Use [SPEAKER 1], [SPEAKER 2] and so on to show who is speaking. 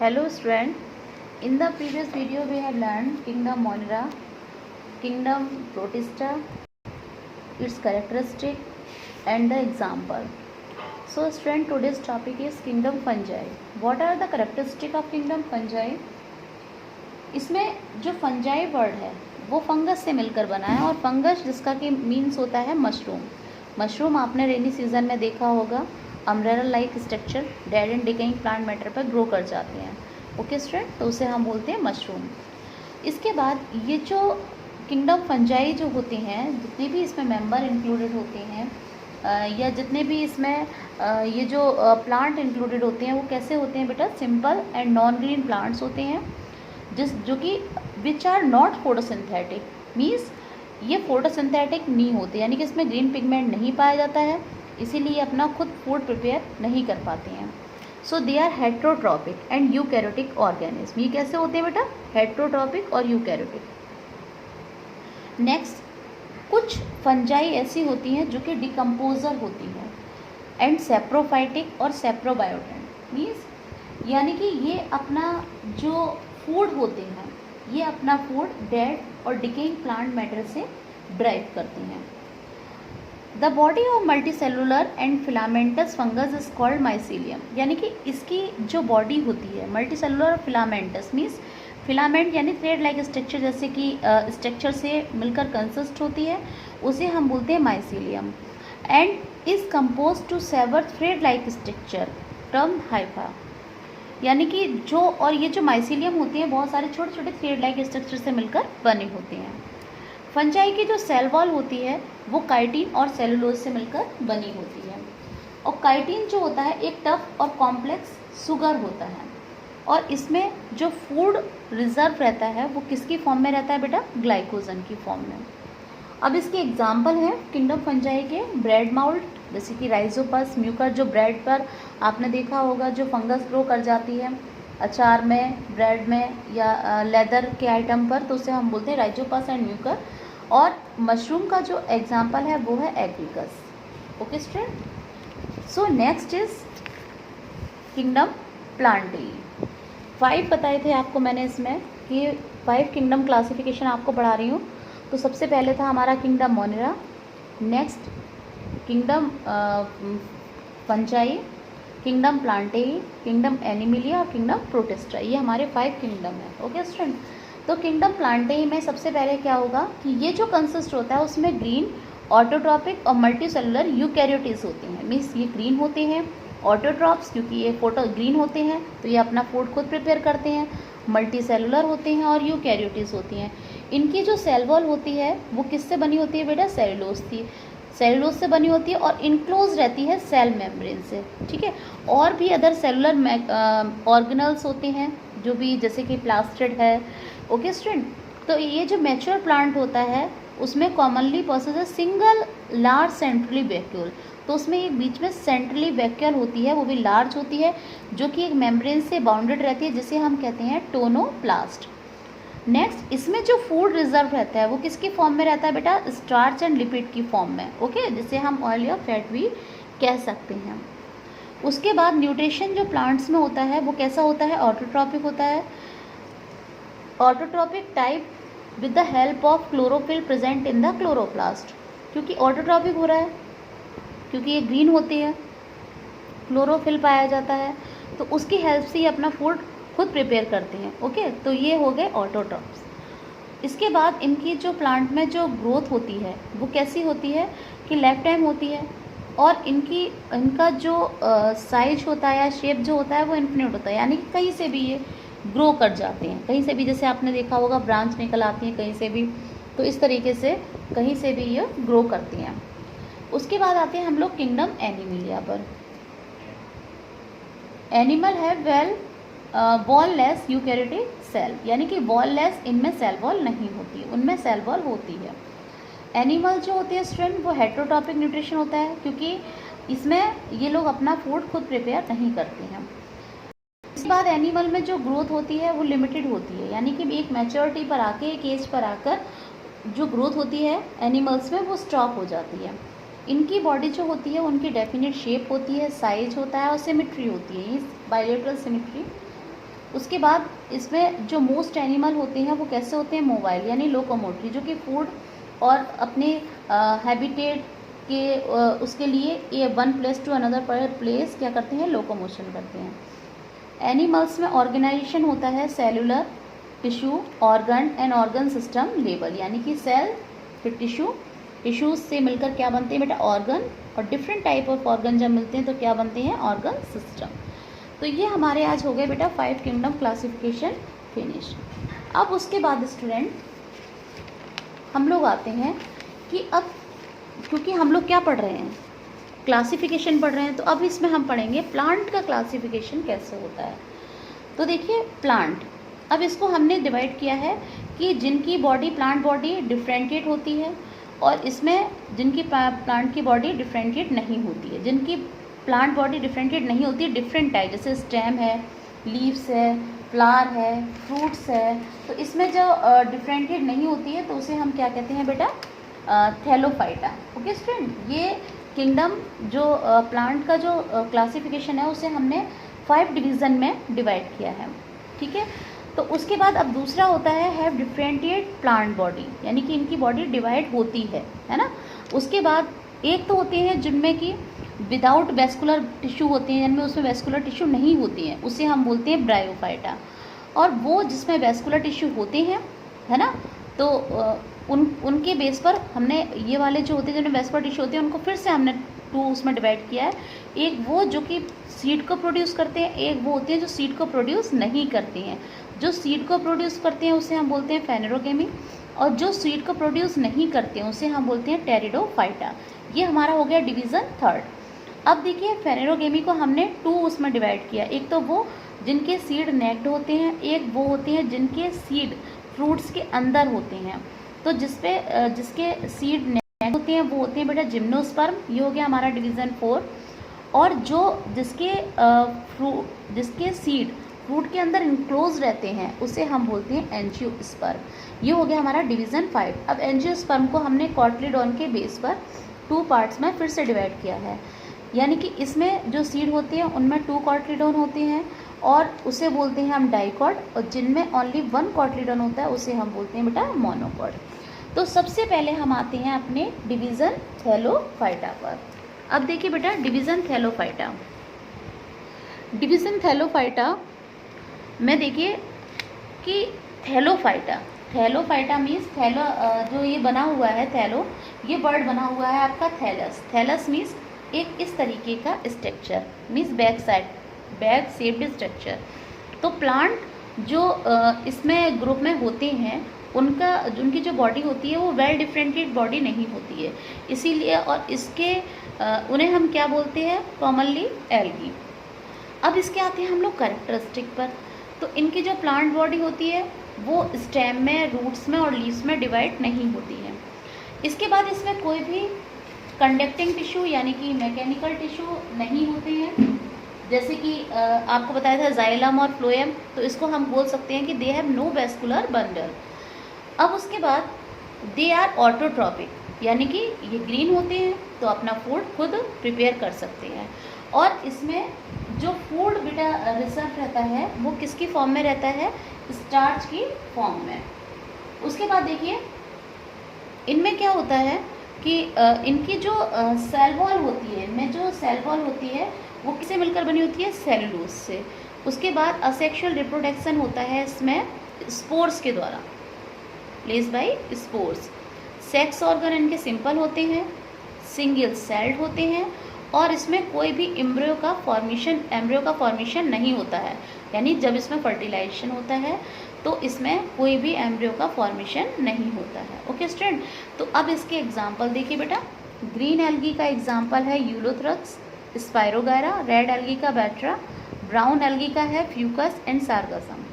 [SPEAKER 1] Hello student, in the previous video we have learned kingdom Monera, kingdom Protista, its characteristic and the example. So student, today's topic is kingdom fungi. What are the characteristic of kingdom fungi? इसमें जो fungi word है वो fungus से मिलकर बना है और fungus जिसका कि मीन्स होता है मशरूम। मशरूम आपने रेनी सीजन में देखा होगा, umbrella like structure dead and decaying plant matter पर ग्रो कर जाते हैं। ओके स्टूडेंट, तो उसे हम बोलते हैं मशरूम। इसके बाद ये जो किंगडम फंजाई जो होते हैं, जितने भी इसमें मेंबर इंक्लूडेड होते हैं या जितने भी इसमें ये जो प्लांट इंक्लूडेड होते हैं वो कैसे होते हैं बेटा? Simple and non green plants होते हैं जो कि which are not photosynthetic, means ये फोटोसिंथेटिक नहीं होते, यानी कि इसमें ग्रीन पिगमेंट नहीं पाया जाता है, इसीलिए अपना खुद फूड प्रिपेयर नहीं कर पाते हैं। So they are heterotrophic and eukaryotic organism. ये कैसे होते हैं बेटा? हेट्रोट्रॉपिक और यूकैरियोटिक। नेक्स्ट, कुछ फंजाई ऐसी होती हैं जो कि डिकम्पोजर होती हैं एंड सेप्रोफाइटिक और सेप्रोबायोटेंट, मीन्स यानी कि ये अपना जो फूड होते हैं ये अपना फूड डेड और डिकेइंग प्लांट मैटर से ड्राइव करते हैं। The body of multicellular and filamentous fungus is called mycelium, यानी कि इसकी जो बॉडी होती है मल्टीसेलुलर और फिलामेंटस मीन्स फिलामेंट यानी थ्रेड लाइक स्ट्रक्चर, जैसे कि स्ट्रक्चर से मिलकर कंसिस्ट होती है, उसे हम बोलते हैं mycelium. And is compose to several thread like structure term hypha, यानी कि जो और ये जो माइसीलियम होती है बहुत सारे छोटे छोटे थ्रेड लाइक स्ट्रक्चर से मिलकर बने होते हैं। फंजाई की जो सेल वॉल होती है वो काइटिन और सेलुलोज से मिलकर बनी होती है, और काइटिन जो होता है एक टफ और कॉम्प्लेक्स सुगर होता है, और इसमें जो फूड रिजर्व रहता है वो किसकी फॉर्म में रहता है बेटा? ग्लाइकोजन की फॉर्म में। अब इसके एग्जाम्पल हैं किंगडम फंजाई के ब्रेड माउल्ट, जैसे कि राइजोपस म्यूकर, जो ब्रेड पर आपने देखा होगा जो फंगस ग्रो कर जाती है अचार में, ब्रेड में या लेदर के आइटम पर, तो उसे हम बोलते हैं राइजोपस एंड म्यूकर। और मशरूम का जो एग्जाम्पल है वो है Agaricus. Okay student, so next is kingdom Plantae. 5 बताए थे आपको मैंने इसमें कि 5 किंगडम क्लासिफिकेशन आपको पढ़ा रही हूँ। तो सबसे पहले था हमारा kingdom Monera, next kingdom Fungi, kingdom Plantae, kingdom Animalia और किंगडम प्रोटिस्टा। ये हमारे 5 किंगडम है। ओके स्टूडेंट, तो किंगडम प्लांटेई में सबसे पहले क्या होगा कि ये जो कंसिस्ट होता है उसमें ग्रीन ऑटोट्रॉपिक और मल्टीसेलुलर यूकैरियोट्स होते हैं, मीन्स ये ग्रीन होते हैं। ऑटोट्रॉप्स क्योंकि ये फोटो ग्रीन होते हैं तो ये अपना फूड खुद प्रिपेयर करते हैं। मल्टीसेलुलर होते हैं और यूकैरियोट्स होती हैं। इनकी जो सेल वॉल होती है वो किससे बनी होती है बेटा? सेलुलोज से बनी होती है और इनक्लोज रहती है सेल मेम्ब्रेन से। ठीक है, और भी अदर सेलुलर ऑर्गेनल्स होते हैं जो भी, जैसे कि प्लास्टिड है। ओके स्टूडेंट, तो ये जो मैच्योर प्लांट होता है उसमें commonly possess single large centrally vacuole, तो उसमें एक बीच में सेंट्रली वैक्यूल होती है, वो भी लार्ज होती है, जो कि एक मेम्ब्रेन से बाउंडेड रहती है, जिसे हम कहते हैं टोनोप्लास्ट। नेक्स्ट, इसमें जो फूड रिजर्व रहता है वो किसकी फॉर्म में रहता है बेटा? स्टार्च एंड लिपिड की फॉर्म में। ओके, जिसे हम ऑयल या फैट भी कह सकते हैं। उसके बाद न्यूट्रिशन जो प्लांट्स में होता है वो कैसा होता है? ऑटोट्रॉपिक होता है। Autotrophic type with the help of chlorophyll present in the chloroplast, क्योंकि ऑटोट्रॉपिक हो रहा है क्योंकि ये ग्रीन होती है, क्लोरोफिल पाया जाता है, तो उसकी हेल्प से ये अपना फूड खुद प्रिपेयर करते हैं। ओके, तो ये हो गए ऑटोट्रॉप्स। इसके बाद इनकी जो प्लांट में जो ग्रोथ होती है वो कैसी होती है कि लाइफ टाइम होती है, और इनका जो साइज होता है या शेप जो होता है वो इन्फिनिट होता है, यानी कि कहीं से भी ये ग्रो कर जाते हैं, कहीं से भी, जैसे आपने देखा होगा ब्रांच निकल आती हैं कहीं से भी, तो इस तरीके से कहीं से भी ये ग्रो करती हैं। उसके बाद आते हैं हम लोग किंगडम एनिमिलिया पर। एनिमल है वेल वॉललेस यूकैरियोटिक सेल, यानी कि वॉललेस, इनमें सेल वॉल नहीं होती, उनमें सेल वॉल होती है। एनिमल जो होते हैं स्टूडेंट वो हेट्रोट्रॉपिक न्यूट्रिशन होता है, क्योंकि इसमें ये लोग अपना फूड खुद प्रिपेयर नहीं करते हैं। इसके बाद एनिमल में जो ग्रोथ होती है वो लिमिटेड होती है, यानी कि एक मैच्योरिटी पर आके, एक एज पर आकर जो ग्रोथ होती है एनिमल्स में वो स्टॉप हो जाती है। इनकी बॉडी जो होती है उनकी डेफिनेट शेप होती है, साइज होता है और सिमिट्री होती है, बायलेटरल सिमिट्री। उसके बाद इसमें जो मोस्ट एनिमल होते हैं वो कैसे होते हैं, मोबाइल यानी लोकोमोटरी, जो कि फूड और अपने हैबिटेट के उसके लिए ये one place to another place क्या करते हैं, लोकोमोशन करते हैं। एनिमल्स में ऑर्गेनाइजेशन होता है cellular, tissue, organ and organ system level, यानी कि सेल फिर टिश्यू, टिश्यूज से मिलकर क्या बनते हैं बेटा, ऑर्गन, और डिफरेंट टाइप ऑफ ऑर्गन जब मिलते हैं तो क्या बनते हैं, ऑर्गन सिस्टम। तो ये हमारे आज हो गए बेटा 5 किंगडम क्लासिफिकेशन फिनिश। अब उसके बाद स्टूडेंट हम लोग आते हैं कि अब क्योंकि हम लोग क्या पढ़ रहे हैं, क्लासिफिकेशन पढ़ रहे हैं, तो अब इसमें हम पढ़ेंगे प्लांट का क्लासिफिकेशन कैसे होता है। तो देखिए प्लांट, अब इसको हमने डिवाइड किया है कि जिनकी बॉडी, प्लांट बॉडी डिफ्रेंशिएट होती है, और इसमें जिनकी प्लांट की बॉडी डिफ्रेंशिएट नहीं होती है। जिनकी प्लांट बॉडी डिफ्रेंशिएट नहीं होती है, डिफरेंट टाइप, जैसे स्टेम है, लीव्स है, फ्लावर है, फ्रूट्स है, तो इसमें जो डिफ्रेंशिएट नहीं होती है तो उसे हम क्या कहते हैं बेटा, थैलोफाइटा। ओके स्टूडेंट, ये किंगडम जो प्लांट का जो क्लासिफिकेशन है उसे हमने 5 डिवीज़न में डिवाइड किया है, ठीक है। तो उसके बाद अब दूसरा होता है हैव डिफरेंशिएट प्लांट बॉडी, यानी कि इनकी बॉडी डिवाइड होती है ना। उसके बाद एक तो होते हैं जिनमें कि विदाउट वेस्कुलर टिश्यू होते हैं, जिनमें उसमें वेस्कुलर टिश्यू नहीं होती हैं, उसे हम बोलते हैं ब्रायोफाइटा। और वो जिसमें वेस्कुलर टिश्यू होते हैं, है ना, तो उनके बेस पर हमने ये वाले जो होते हैं जिनमें वेस्कुलर टिश्यू होते हैं उनको फिर से हमने 2 उसमें डिवाइड किया है। एक वो जो कि सीड को प्रोड्यूस करते हैं, एक वो होते हैं जो सीड को प्रोड्यूस नहीं करते हैं। जो सीड को प्रोड्यूस करते हैं उसे हम बोलते हैं फेनेरोगेमी, और जो सीड को प्रोड्यूस नहीं करते हैं उसे हम बोलते हैं टेरिडोफाइटा। ये हमारा हो गया डिवीज़न 3rd। अब देखिए फेनेरोगेमी को हमने 2 उसमें डिवाइड किया, एक तो वो जिनके सीड नेक्ड होते हैं, एक वो होते हैं जिनके सीड फ्रूट्स के अंदर होते हैं। तो जिसके सीड नेक्ड होते हैं वो होते हैं बेटा जिम्नोस्पर्म, ये हो गया हमारा डिवीज़न 4। और जो जिसके सीड फ्रूट के अंदर इंक्लोज रहते हैं उसे हम बोलते हैं एंजियोस्पर्म, ये हो गया हमारा डिवीज़न 5। अब एंजियोस्पर्म को हमने कॉटलीडॉन के बेस पर 2 पार्ट्स में फिर से डिवाइड किया है, यानी कि इसमें जो सीड होते हैं उनमें 2 कॉटलीडॉन होते हैं, और उसे बोलते हैं हम डाइकॉट, और जिनमें ओनली 1 कॉटलीडॉन होता है उसे हम बोलते हैं बेटा मोनोकॉट। तो सबसे पहले हम आते हैं अपने डिवीज़न थैलोफाइटा पर। अब देखिए बेटा डिवीज़न थैलोफाइटा, डिवीज़न थैलोफाइटा में देखिए कि थैलोफाइटा मीन्स थैलो, जो ये बना हुआ है थैलो, ये वर्ड बना हुआ है आपका थैलस। थैलस मीन्स एक इस तरीके का structure, means back shaped structure. तो प्लांट जो इसमें ग्रुप में होते हैं उनकी जो बॉडी होती है वो वेल डिफरेंशिएट बॉडी नहीं होती है, इसीलिए, और इसके उन्हें हम क्या बोलते हैं, कॉमनली एल्गी। अब इसके आते हैं हम लोग कैरेक्टरिस्टिक पर। तो इनकी जो प्लांट बॉडी होती है वो स्टेम में, रूट्स में और लीव्स में डिवाइड नहीं होती है। इसके बाद इसमें कोई भी कंडक्टिंग टिश्यू यानी कि मैकेनिकल टिश्यू नहीं होते हैं, जैसे कि आपको बताया था जाइलम और फ्लोएम, तो इसको हम बोल सकते हैं कि they have no vascular bundle. अब उसके बाद दे आर ऑटोट्रॉपिक, यानी कि ये ग्रीन होते हैं तो अपना फूड खुद प्रिपेयर कर सकते हैं, और इसमें जो फूड बेटा रिजर्व रहता है वो किसकी फॉर्म में रहता है, स्टार्च की फॉर्म में। उसके बाद देखिए इनमें क्या होता है कि इनकी जो सेल वॉल होती है, इनमें जो सेल वॉल होती है वो किससे मिलकर बनी होती है, सेलुलोज से। उसके बाद असेक्सुअल रिप्रोडक्शन होता है इसमें स्पोर्स के द्वारा, place by spores. Sex organ इनके सिंपल होते हैं, सिंगल सेल्ड होते हैं, और इसमें कोई भी एम्ब्रियो का फॉर्मेशन नहीं होता है, यानी जब इसमें फर्टिलाइजेशन होता है तो इसमें कोई भी एम्ब्रियो का फॉर्मेशन नहीं होता है। ओके स्टूडेंट, तो अब इसके एग्जांपल देखिए बेटा। ग्रीन एल्गी का एग्जांपल है यूलोथ्रक्स, स्पायरोगायरा, रेड एल्गी का बैट्रा, ब्राउन एल्गी का है फ्यूकस एंड सार्गासम।